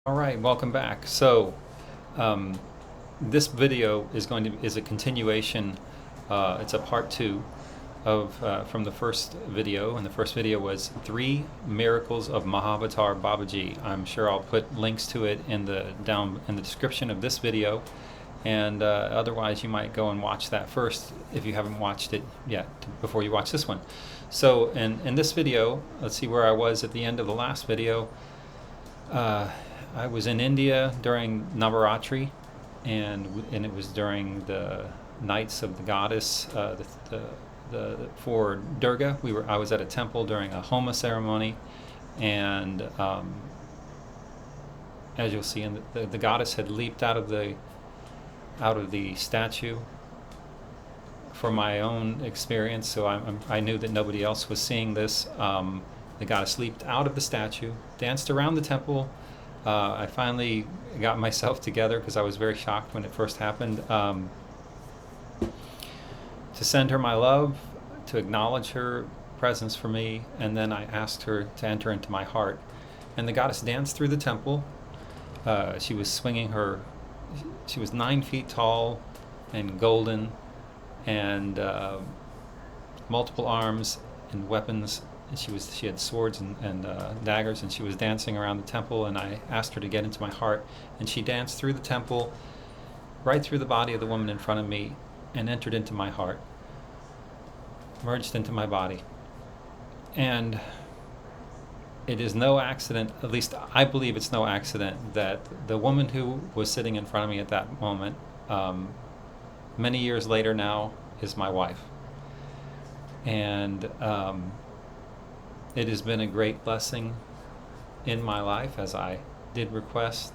All right, welcome back. So, um, this video is a continuation. It's a part two of from the first video, and the first video was 3 miracles of Mahavatar Babaji. I'm sure I'll put links to it in the description of this video, and otherwise you might go and watch that first if you haven't watched it yet before you watch this one. So, in this video, let's see where I was at the end of the last video. I was in India during Navaratri, and it was during the nights of the goddess, for Durga. I was at a temple during a Homa ceremony, and as you'll see, the goddess had leaped out of the statue. For my own experience, so I knew that nobody else was seeing this. The goddess leaped out of the statue, danced around the temple. I finally got myself together because I was very shocked when it first happened, to send her my love, to acknowledge her presence for me, and then I asked her to enter into my heart. And the goddess danced through the temple. She was swinging she was 9 feet tall and golden, and multiple arms and weapons. And she had swords and daggers, and she was dancing around the temple, and I asked her to get into my heart, and she danced through the temple, right through the body of the woman in front of me, and entered into my heart, merged into my body. And it is no accident, at least I believe it's no accident, that the woman who was sitting in front of me at that moment, many years later now, is my wife. And it has been a great blessing in my life, as I did request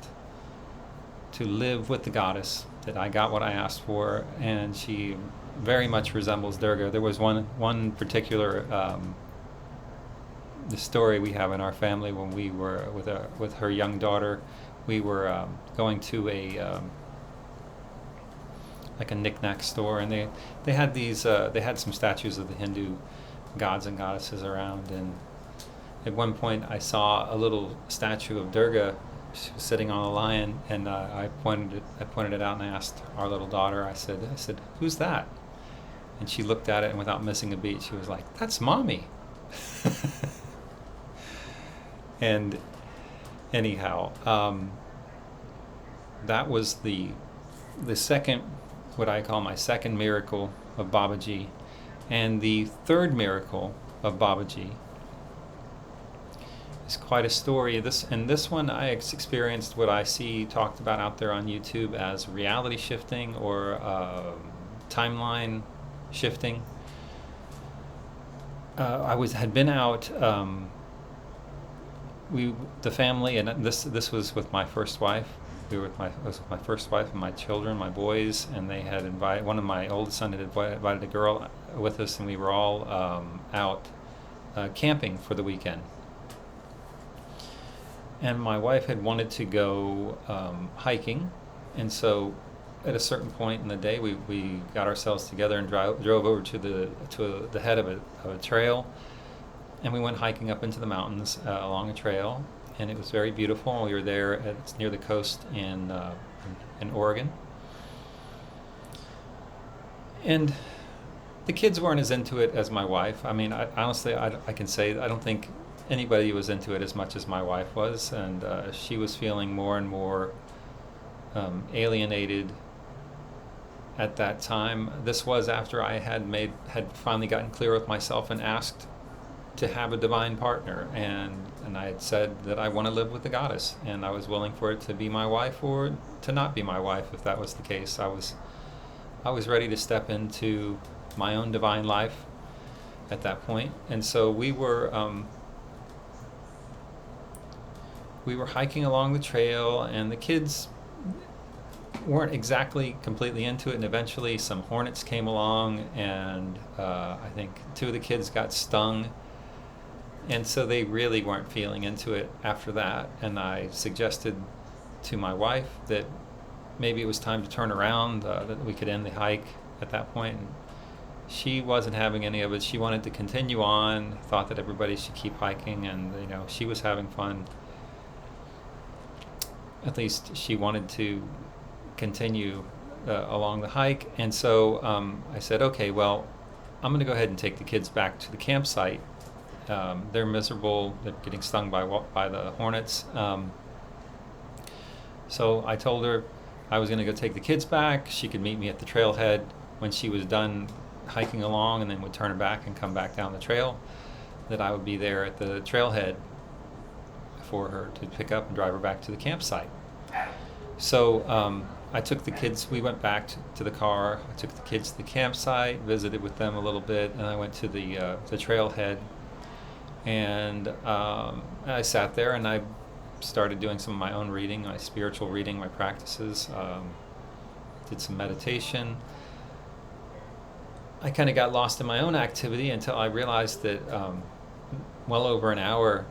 to live with the goddess, that I got what I asked for, and she very much resembles Durga. There was one particular the story we have in our family when we were with her young daughter. We were going to like a knick-knack store, and they had they had some statues of the Hindu gods and goddesses around, and at one point I saw a little statue of Durga sitting on a lion, and I pointed it out, and I asked our little daughter, I said, "Who's that?" And she looked at it, and without missing a beat, she was like, "That's Mommy." And anyhow, that was the second, what I call my second miracle of Babaji. And the third miracle of Babaji is quite a story. This one I experienced what I see talked about out there on YouTube as reality shifting or timeline shifting. I had been out. The family, and this was with my first wife. I was with my first wife and my children, my boys, and they had invited, one of my oldest son had invited a girl with us, and we were all out camping for the weekend. And my wife had wanted to go hiking, and so at a certain point in the day, we got ourselves together and drove over to the head of a trail, and we went hiking up into the mountains along a trail. And it was very beautiful. We were there near the coast in Oregon. And the kids weren't as into it as my wife. I mean, honestly, I can say I don't think anybody was into it as much as my wife was. And she was feeling more and more alienated at that time. This was after I had finally gotten clear with myself and asked to have a divine partner, and I had said that I want to live with the goddess, and I was willing for it to be my wife or to not be my wife. If that was the case, I was ready to step into my own divine life at that point. And so we were hiking along the trail, and the kids weren't exactly completely into it, and eventually some hornets came along, and I think 2 of the kids got stung. And so they really weren't feeling into it after that. And I suggested to my wife that maybe it was time to turn around, that we could end the hike at that point. And she wasn't having any of it. She wanted to continue on, thought that everybody should keep hiking, and she was having fun. at least she wanted to continue along the hike. And so I said, okay, well, I'm going to go ahead and take the kids back to the campsite. They're miserable. They're getting stung by the hornets. So I told her I was going to go take the kids back. She could meet me at the trailhead when she was done hiking along, and then would turn back and come back down the trail, that I would be there at the trailhead for her to pick up and drive her back to the campsite. So I took the kids, we went back to the car. I took the kids to the campsite, visited with them a little bit, and I went to the trailhead. And I sat there and I started doing some of my own reading, my spiritual reading, my practices, did some meditation. I kind of got lost in my own activity until I realized that well over an hour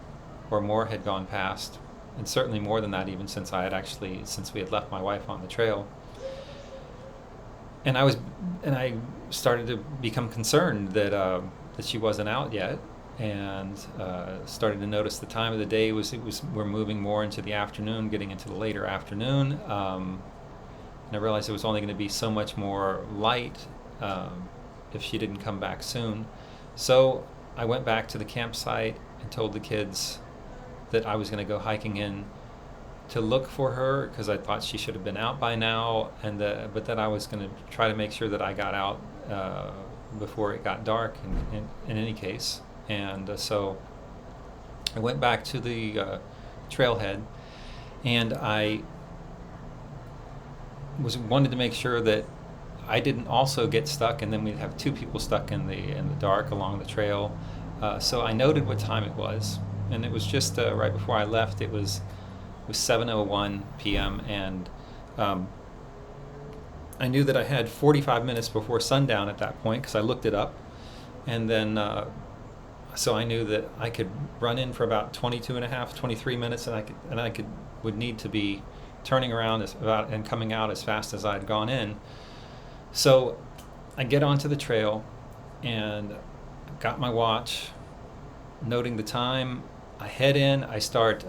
or more had gone past, and certainly more than that even since we had left my wife on the trail. And I started to become concerned that she wasn't out yet, and started to notice the time of the day we're moving more into the afternoon, getting into the later afternoon. And I realized it was only going to be so much more light if she didn't come back soon. So I went back to the campsite and told the kids that I was going to go hiking in to look for her, because I thought she should have been out by now, but that I was going to try to make sure that I got out before it got dark in any case. And so I went back to the trailhead, and I wanted to make sure that I didn't also get stuck, and then we'd have two people stuck in the dark along the trail. So I noted what time it was, and it was just right before I left. It was 7:01 p.m. and I knew that I had 45 minutes before sundown at that point, because I looked it up, and then so I knew that I could run in for about 22 and a half, 23 minutes, and I would need to be turning around and coming out as fast as I'd gone in. So I get onto the trail and got my watch, noting the time. I head in. I start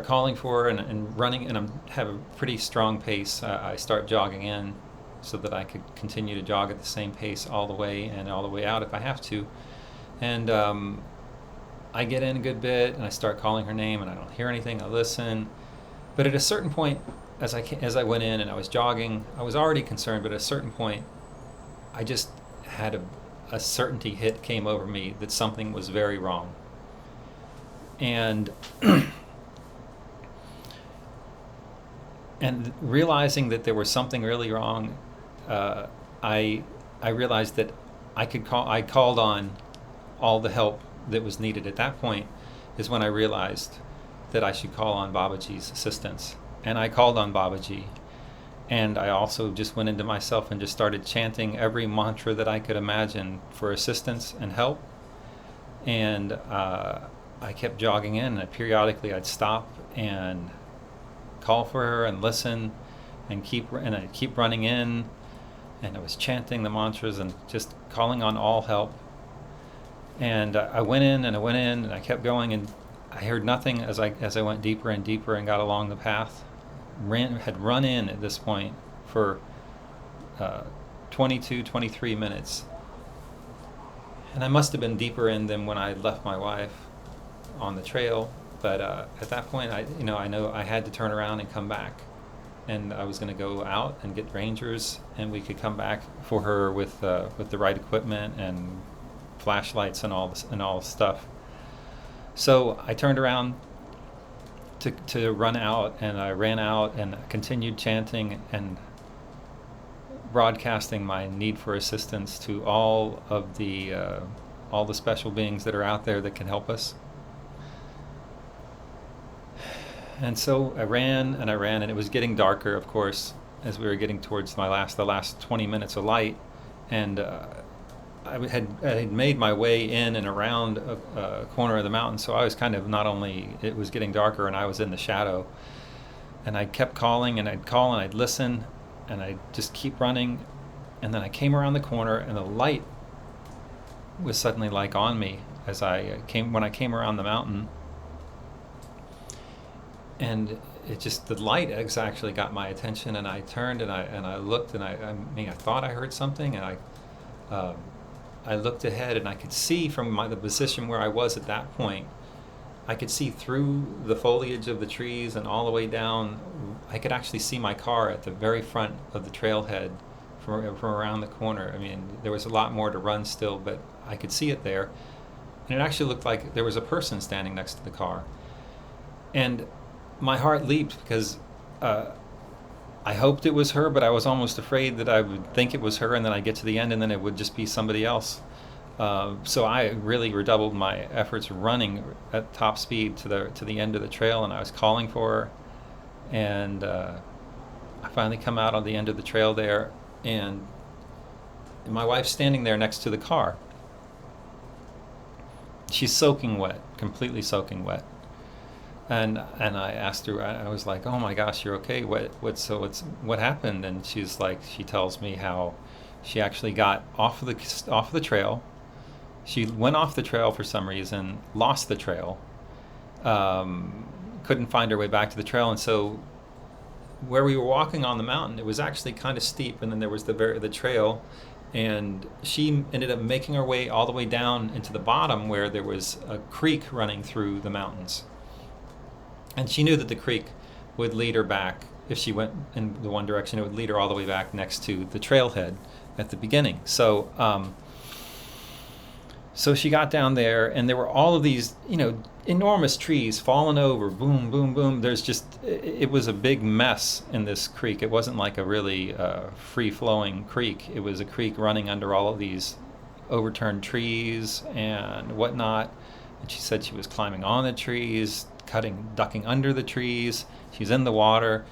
calling for her and running, and I have a pretty strong pace. I start jogging in so that I could continue to jog at the same pace all the way and all the way out if I have to. And I get in a good bit, and I start calling her name, and I don't hear anything. I listen. But at a certain point, as I went in and I was jogging, I was already concerned, but at a certain point, I just had a certainty came over me that something was very wrong. And and realizing that there was something really wrong, I realized that I called on all the help that was needed. At that point is when I realized that I should call on Babaji's assistance. And I called on Babaji, and I also just went into myself and just started chanting every mantra that I could imagine for assistance and help. And I kept jogging in, and periodically I'd stop and call for her and listen, and I'd keep running in, and I was chanting the mantras and just calling on all help. And I went in and I kept going, and I heard nothing as I went deeper and deeper and got along the path. Had run in at this point for 22, 23 minutes. And I must have been deeper in than when I left my wife on the trail. But at that point, I know I had to turn around and come back. And I was going to go out and get rangers, and we could come back for her with the right equipment and flashlights and all the stuff. So I turned around to run out, and I ran out and continued chanting and broadcasting my need for assistance to all the special beings that are out there that can help us. And so I ran, and it was getting darker, of course, as we were getting towards the last 20 minutes of light. And I had made my way in and around a corner of the mountain, so I was kind of, not only it was getting darker and I was in the shadow, and I kept calling, and I'd call and I'd listen, and I'd just keep running, and then I came around the corner, and the light was suddenly like on me when I came around the mountain, and it just, the light actually got my attention, and I turned and I looked, and I mean, I thought I heard something, and I looked ahead, and I could see from the position where I was at that point, I could see through the foliage of the trees and all the way down. I could actually see my car at the very front of the trailhead from around the corner. I mean, there was a lot more to run still, but I could see it there. And it actually looked like there was a person standing next to the car. And my heart leaped because I hoped it was her, but I was almost afraid that I would think it was her, and then I'd get to the end and then it would just be somebody else. So I really redoubled my efforts running at top speed to the end of the trail, and I was calling for her. And I finally come out on the end of the trail there, and my wife's standing there next to the car. She's soaking wet, completely soaking wet. And I asked her, I was like, "Oh my gosh, you're okay? What happened?" And she tells me how she actually got off the trail. She went off the trail for some reason, lost the trail, couldn't find her way back to the trail, and so where we were walking on the mountain, it was actually kind of steep, and then there was the trail, and she ended up making her way all the way down into the bottom where there was a creek running through the mountains. And she knew that the creek would lead her back. If she went in the one direction, it would lead her all the way back next to the trailhead at the beginning. So she got down there, and there were all of these, enormous trees falling over, boom, boom, boom. It was a big mess in this creek. It wasn't like a really free-flowing creek. It was a creek running under all of these overturned trees and whatnot. And she said she was climbing on the trees, ducking under the trees. She's in the water.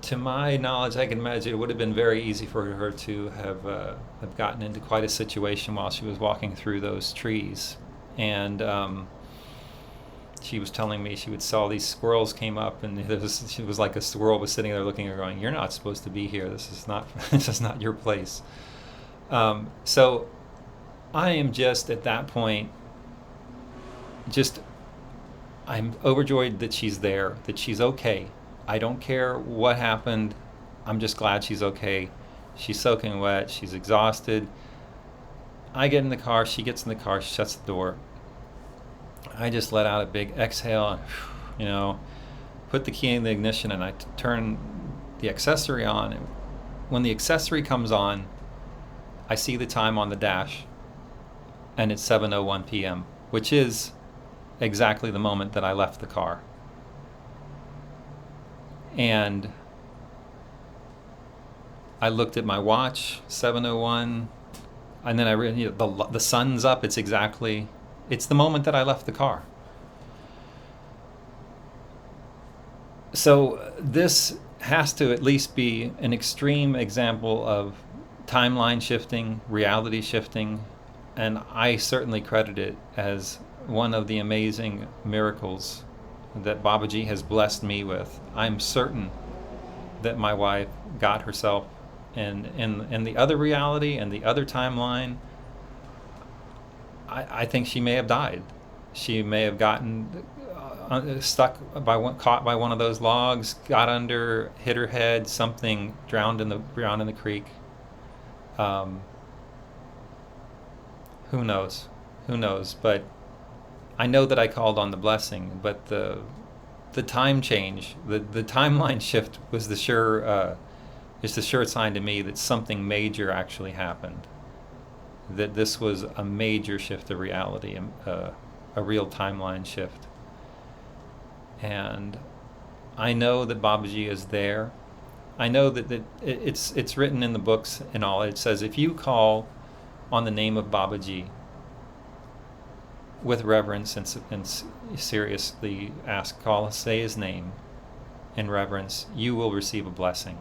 To my knowledge, I can imagine it would have been very easy for her to have gotten into quite a situation while she was walking through those trees. And she was telling me she saw these squirrels came up, and she was like a squirrel was sitting there looking at her going, "You're not supposed to be here. This is not your place." So I am just at that point, I'm overjoyed that she's there, that she's okay. I don't care what happened. I'm just glad she's okay. She's soaking wet. She's exhausted. I get in the car. She gets in the car. She shuts the door. I just let out a big exhale and, put the key in the ignition, and I turn the accessory on. And when the accessory comes on, I see the time on the dash, and it's 7:01 p.m., which is exactly the moment that I left the car. And I looked at my watch, 7:01, and then I realized the sun's up. It's the moment that I left the car. So this has to at least be an extreme example of timeline shifting, reality shifting, and I certainly credit it as one of the amazing miracles that Babaji has blessed me with. I'm certain that my wife got herself in the other reality and the other timeline. I think she may have died. She may have gotten caught by one of those logs, got under, hit her head, something, drowned in the creek. Who knows? But I know that I called on the blessing, but the time change, the timeline shift was the sure sign to me that something major actually happened. That this was a major shift of reality, a real timeline shift. And I know that Babaji is there. I know that it's written in the books and all. It says if you call on the name of Babaji with reverence and seriously say his name in reverence, you will receive a blessing.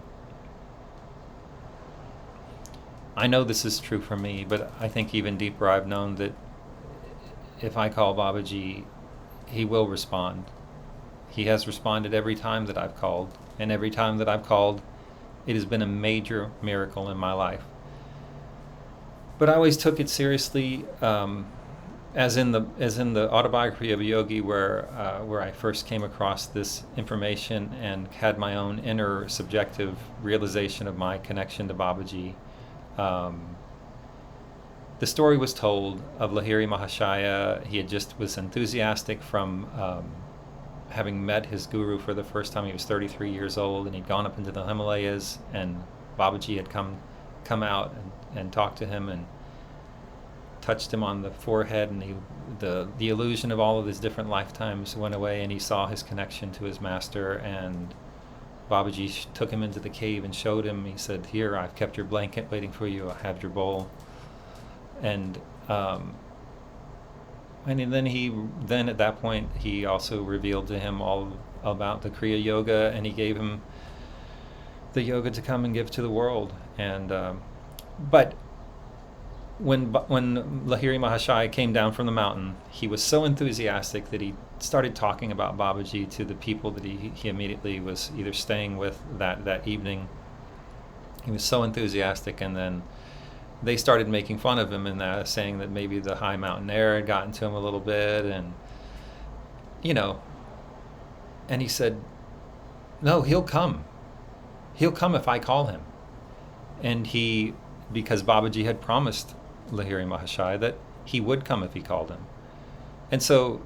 I know this is true for me, but I think even deeper I've known that if I call Babaji, he will respond. He has responded every time that I've called, and every time that I've called, it has been a major miracle in my life. But I always took it seriously as in the autobiography of a yogi, where I first came across this information and had my own inner subjective realization of my connection to Babaji. The story was told of Lahiri Mahashaya. He had just was enthusiastic from having met his guru for the first time. He was 33 years old, and he'd gone up into the Himalayas, and Babaji had come out and talked to him and touched him on the forehead, and the illusion of all of his different lifetimes went away, and he saw his connection to his master. And Babaji took him into the cave and showed him. He said, "Here, I've kept your blanket waiting for you. I have your bowl." And then at that point he also revealed to him all about the Kriya Yoga, and he gave him the yoga to come and give to the world. And but when Lahiri Mahashaya came down from the mountain, he was so enthusiastic that he started talking about Babaji to the people that he immediately was either staying with that evening. He was so enthusiastic, and then they started making fun of him and saying that maybe the high mountain air had gotten to him a little bit, and and he said, "No, he'll come if I call him." And because Babaji had promised Lahiri Mahashaya that he would come if he called him. And so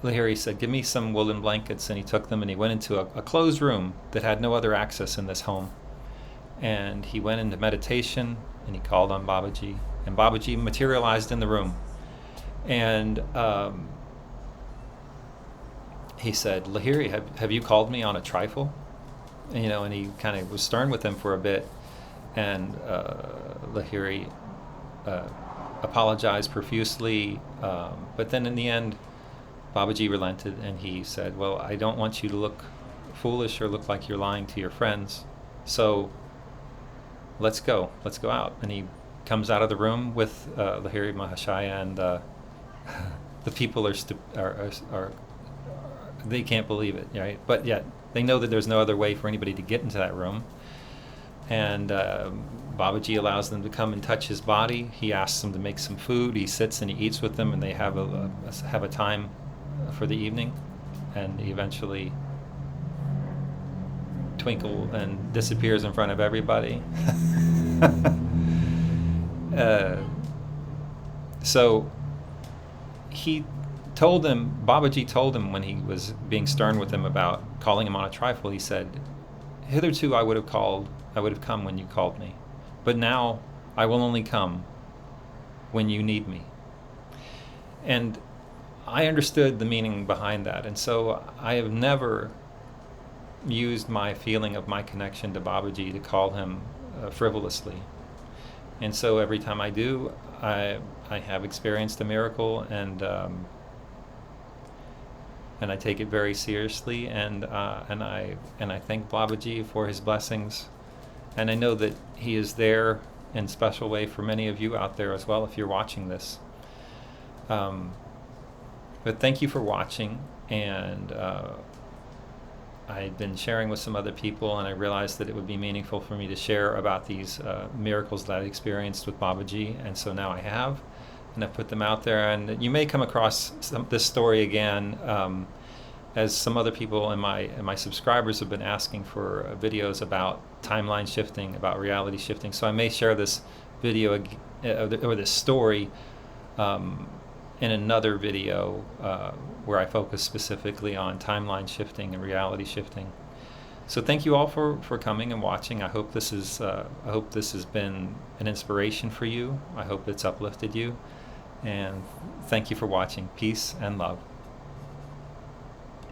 Lahiri said, "Give me some woolen blankets," and he took them, and he went into a closed room that had no other access in this home. And he went into meditation, and he called on Babaji, and Babaji materialized in the room. And he said, "Lahiri, have you called me on a trifle?" And he kind of was stern with him for a bit. And Lahiri apologized profusely, but then in the end, Babaji relented, and he said, "Well, I don't want you to look foolish or look like you're lying to your friends, so let's go out." And he comes out of the room with Lahiri Mahashaya, and the people are they can't believe it, right? But yet they know that there's no other way for anybody to get into that room. And Babaji allows them to come and touch his body. He asks them to make some food. He sits and he eats with them, and they have a time for the evening. And he eventually twinkle and disappears in front of everybody. So Babaji told him when he was being stern with him about calling him on a trifle, he said, "Hitherto I would have come when you called me, but now I will only come when you need me." And I understood the meaning behind that, and so I have never used my feeling of my connection to Babaji to call him frivolously. And so every time I do, I have experienced a miracle, and I take it very seriously, and I thank Babaji for his blessings, and I know that he is there in a special way for many of you out there as well if you're watching this. But thank you for watching, and I've been sharing with some other people, and I realized that it would be meaningful for me to share about these miracles that I experienced with Babaji, and so now I have, and I've put them out there. And you may come across this story again, as some other people and my subscribers have been asking for videos about timeline shifting, about reality shifting. So I may share this video or this story in another video where I focus specifically on timeline shifting and reality shifting. So thank you all for coming and watching. I hope this has been an inspiration for you. I hope it's uplifted you. And thank you for watching. Peace and love.